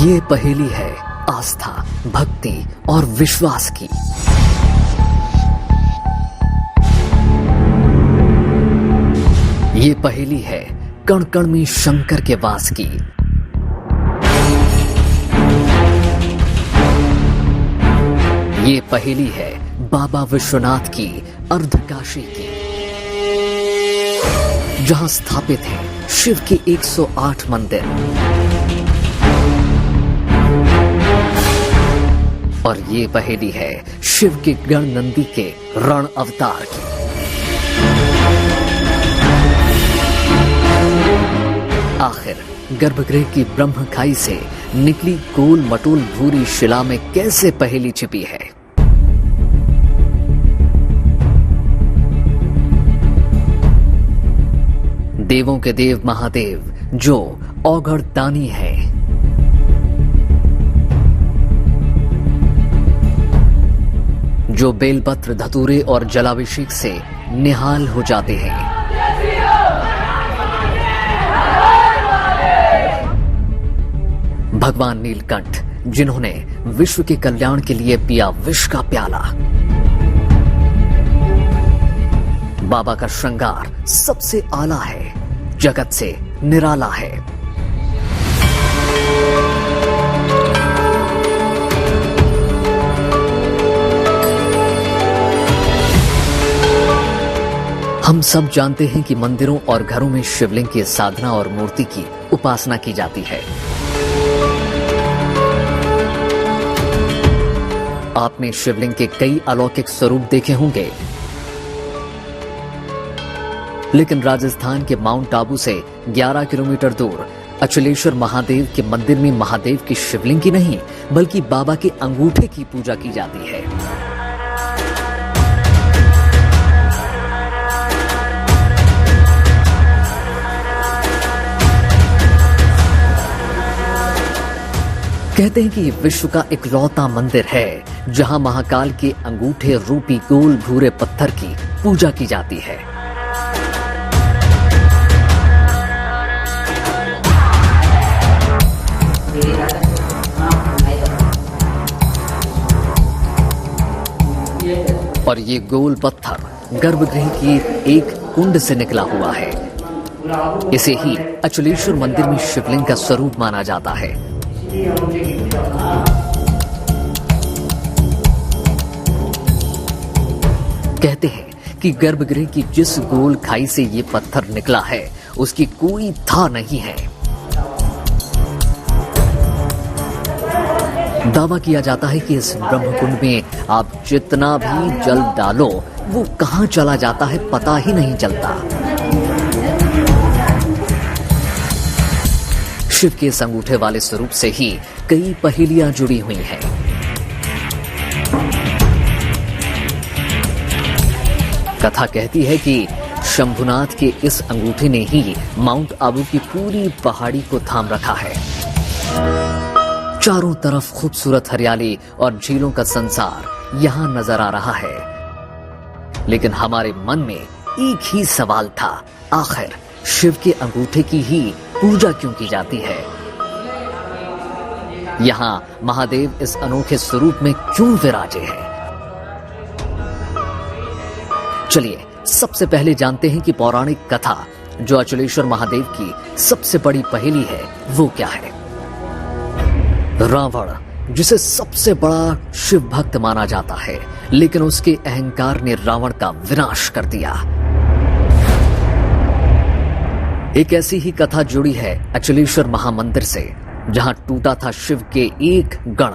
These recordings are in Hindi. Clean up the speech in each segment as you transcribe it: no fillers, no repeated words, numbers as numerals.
ये पहेली है आस्था, भक्ति और विश्वास की। ये पहेली है कण कण में शंकर के वास की। ये पहेली है बाबा विश्वनाथ की अर्धकाशी की, जहां स्थापित है शिव के 108 मंदिर। और ये पहेली है शिव के गण नंदी के रण अवतार की। आखिर गर्भगृह की ब्रह्म खाई से निकली गोल मटोल भूरी शिला में कैसे पहेली छिपी है? देवों के देव महादेव जो औघड़ दानी है, जो बेलपत्र धतूरे और जलाभिषेक से निहाल हो जाते हैं, भगवान नीलकंठ जिन्होंने विश्व के कल्याण के लिए पिया विष का प्याला। बाबा का श्रृंगार सबसे आला है, जगत से निराला है। हम सब जानते हैं कि मंदिरों और घरों में शिवलिंग की साधना और मूर्ति की उपासना की जाती है। आपने शिवलिंग के कई अलौकिक स्वरूप देखे होंगे, लेकिन राजस्थान के माउंट आबू से 11 किलोमीटर दूर अचलेश्वर महादेव के मंदिर में महादेव की शिवलिंग की नहीं, बल्कि बाबा के अंगूठे की पूजा की जाती है। कहते हैं कि ये विश्व का इकलौता मंदिर है जहां महाकाल के अंगूठे रूपी गोल भूरे पत्थर की पूजा की जाती है। और ये गोल पत्थर गर्भगृह की एक कुंड से निकला हुआ है। इसे ही अचलेश्वर मंदिर में शिवलिंग का स्वरूप माना जाता है। कहते हैं कि गर्भगृह की जिस गोल खाई से ये पत्थर निकला है उसकी कोई था नहीं है। दावा किया जाता है कि इस ब्रह्मकुंड में आप जितना भी जल डालो वो कहां चला जाता है पता ही नहीं चलता। शिव के इस अंगूठे वाले स्वरूप से ही कई पहेलियां जुड़ी हुई हैं। कथा कहती है कि शंभुनाथ के इस अंगूठे ने ही माउंट आबू की पूरी पहाड़ी को थाम रखा है। चारों तरफ खूबसूरत हरियाली और झीलों का संसार यहां नजर आ रहा है, लेकिन हमारे मन में एक ही सवाल था, आखिर शिव के अंगूठे की ही पूजा क्यों की जाती है? यहां महादेव इस अनोखे स्वरूप में क्यों विराजे हैं? चलिए सबसे पहले जानते हैं कि पौराणिक कथा जो अचलेश्वर महादेव की सबसे बड़ी पहेली है वो क्या है। रावण, जिसे सबसे बड़ा शिव भक्त माना जाता है, लेकिन उसके अहंकार ने रावण का विनाश कर दिया। एक ऐसी ही कथा जुड़ी है अचलेश्वर महामंदिर से, जहां टूटा था शिव के एक गण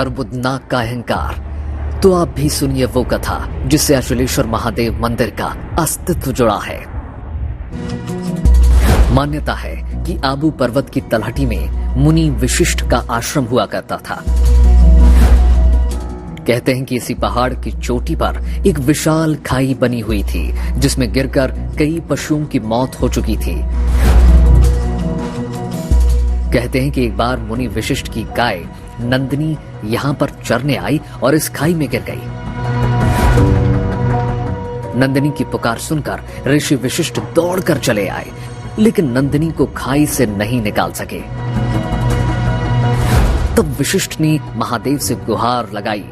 अर्बुदनाग का अहंकार। तो आप भी सुनिए वो कथा जिससे अचलेश्वर महादेव मंदिर का अस्तित्व जुड़ा है। मान्यता है कि आबू पर्वत की तलहटी में मुनि विशिष्ट का आश्रम हुआ करता था। कहते हैं कि इसी पहाड़ की चोटी पर एक विशाल खाई बनी हुई थी जिसमें गिरकर कई पशुओं की मौत हो चुकी थी। कहते हैं कि एक बार मुनि विशिष्ट की गाय नंदिनी यहां पर चरने आई और इस खाई में गिर गई। नंदिनी की पुकार सुनकर ऋषि विशिष्ट दौड़कर चले आए, लेकिन नंदिनी को खाई से नहीं निकाल सके। तब वशिष्ठ ने महादेव से गुहार लगाई।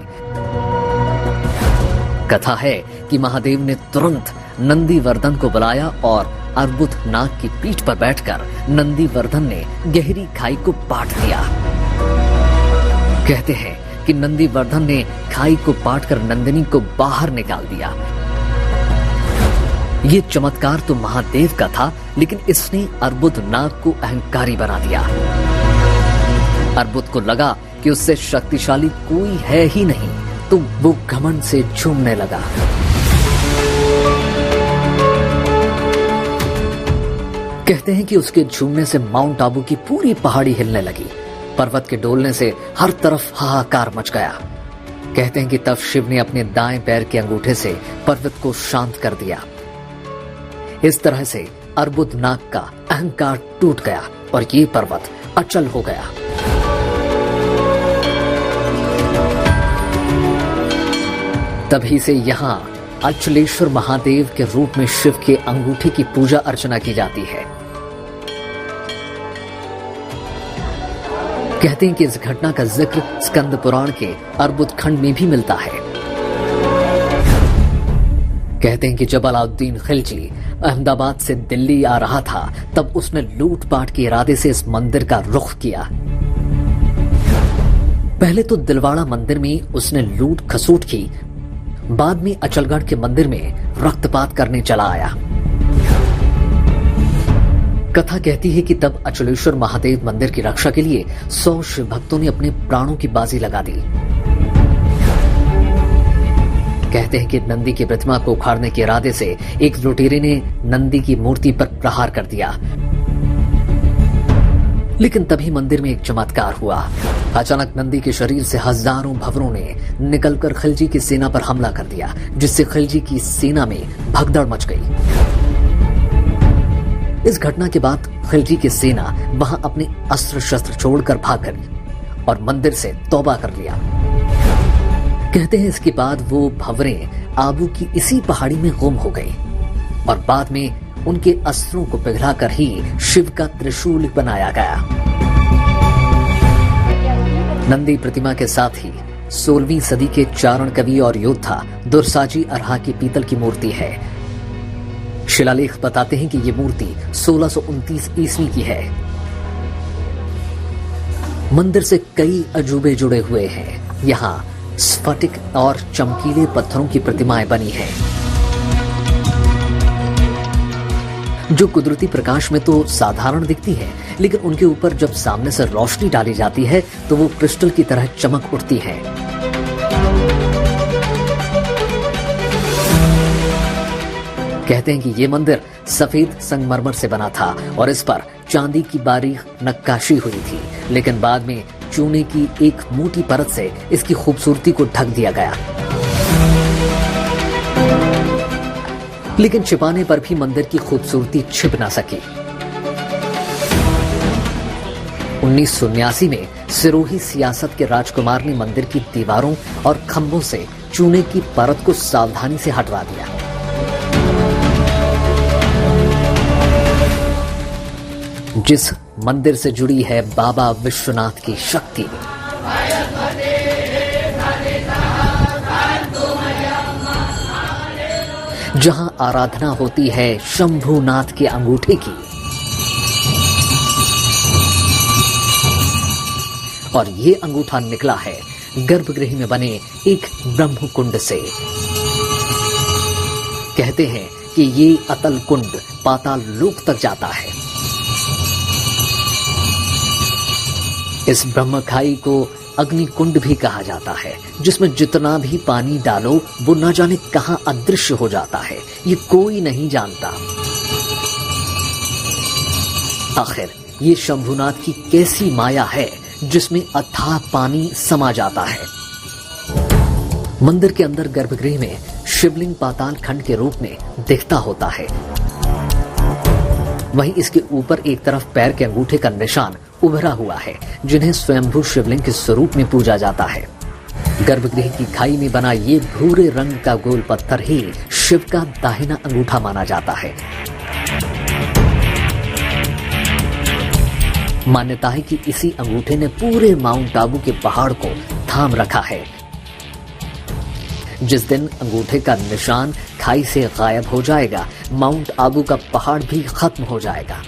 कथा है कि महादेव ने तुरंत नंदीवर्धन को बुलाया और अर्बुद नाग की पीठ पर बैठकर नंदीवर्धन ने गहरी खाई को पाट दिया। कहते हैं कि नंदीवर्धन ने खाई को पाटकर नंदिनी को बाहर निकाल दिया। ये चमत्कार तो महादेव का था, लेकिन इसने अर्बुद नाग को अहंकारी बना दिया। अर्बुद को लगा कि उससे शक्तिशाली कोई है ही नहीं, तो वो घमंड से झूमने लगा। कहते हैं कि उसके झूमने से माउंट आबू की पूरी पहाड़ी हिलने लगी। पर्वत के डोलने से हर तरफ हाहाकार मच गया। कहते हैं कि तब शिव ने अपने दाएं पैर के अंगूठे से पर्वत को शांत कर दिया। इस तरह से अर्बुद नाग का अहंकार टूट गया और ये पर्वत अचल हो गया। तभी से यहाँ अचलेश्वर महादेव के रूप में शिव के अंगूठे की पूजा अर्चना की जाती है। कहते हैं कि इस घटना का जिक्र स्कंद पुराण के अर्बुद खंड में भी मिलता है। कहते हैं कि जब अलाउद्दीन खिलजी अहमदाबाद से दिल्ली आ रहा था, तब उसने लूटपाट के इरादे से इस मंदिर का रुख किया। पहले तो दिलवाड़ा मंदिर में उसने लूट खसोट की, बाद में अचलगढ़ के मंदिर में रक्तपात करने चला आया। कथा कहती है कि तब अचलेश्वर महादेव मंदिर की रक्षा के लिए 100 शिव भक्तों ने अपने प्राणों की बाजी लगा दी। कहते हैं कि नंदी की प्रतिमा को उखाड़ने के इरादे से एक लुटेरे ने नंदी की मूर्ति पर प्रहार कर दिया। लेकिन तभी मंदिर में एक चमत्कार हुआ। अचानक नंदी के शरीर से हजारों भंवरों ने निकलकर खिलजी की सेना पर हमला कर दिया, जिससे खिलजी की सेना में भगदड़ मच गई। इस घटना के बाद खिलजी की सेना वहां अपने अस्त्र शस्त्र छोड़कर भाग गई और मंदिर से तौबा कर लिया। कहते हैं इसके बाद वो भंवरें आबू की इसी पहाड़ी में गुम हो गई और बाद में उनके अस्त्रों को पिघलाकर ही शिव का त्रिशूल बनाया गया। नंदी प्रतिमा के साथ ही 16वीं सदी के चारण कवि और योद्धा दुर्साजी अरहा की पीतल की मूर्ति है। शिलालेख बताते हैं कि ये मूर्ति 1629 ईस्वी की है। मंदिर से कई अजूबे जुड़े हुए हैं। यहाँ स्फटिक और चमकीले पत्थरों की प्रतिमाएं बनी हैं, जो कुदरती प्रकाश में तो साधारण दिखती है, लेकिन उनके ऊपर जब सामने से रोशनी डाली जाती है तो वो क्रिस्टल की तरह चमक उठती है। कहते हैं कि ये मंदिर सफेद संगमरमर से बना था और इस पर चांदी की बारीक नक्काशी हुई थी, लेकिन बाद में चूने की एक मोटी परत से इसकी खूबसूरती को ढक दिया गया। लेकिन छिपाने पर भी मंदिर की खूबसूरती छिप ना सकी। 1979 में सिरोही सियासत के राजकुमार ने मंदिर की दीवारों और खंभों से चूने की परत को सावधानी से हटवा दिया। जिस मंदिर से जुड़ी है बाबा विश्वनाथ की शक्ति। जहां आराधना होती है शंभुनाथ के अंगूठे की, और ये अंगूठा निकला है गर्भगृह में बने एक ब्रह्म कुंड से। कहते हैं कि ये अतल कुंड पाताल लोक तक जाता है। इस ब्रह्मखाई को अग्नि कुंड भी कहा जाता है, जिसमें जितना भी पानी डालो वो न जाने कहां अदृश्य हो जाता है, ये कोई नहीं जानता। आखिर ये शंभुनाथ की कैसी माया है जिसमें अथाह पानी समा जाता है। मंदिर के अंदर गर्भगृह में शिवलिंग पाताल खंड के रूप में दिखता होता है। वहीं इसके ऊपर एक तरफ पैर के अंगूठे का निशान उभरा हुआ है, जिन्हें स्वयंभू शिवलिंग के स्वरूप में पूजा जाता है। गर्भगृह की खाई में बना ये भूरे रंग का गोल पत्थर ही शिव का दाहिना अंगूठा माना जाता है। मान्यता है कि इसी अंगूठे ने पूरे माउंट आबू के पहाड़ को थाम रखा है। जिस दिन अंगूठे का निशान खाई से गायब हो जाएगा, माउंट आबू का पहाड़ भी खत्म हो जाएगा।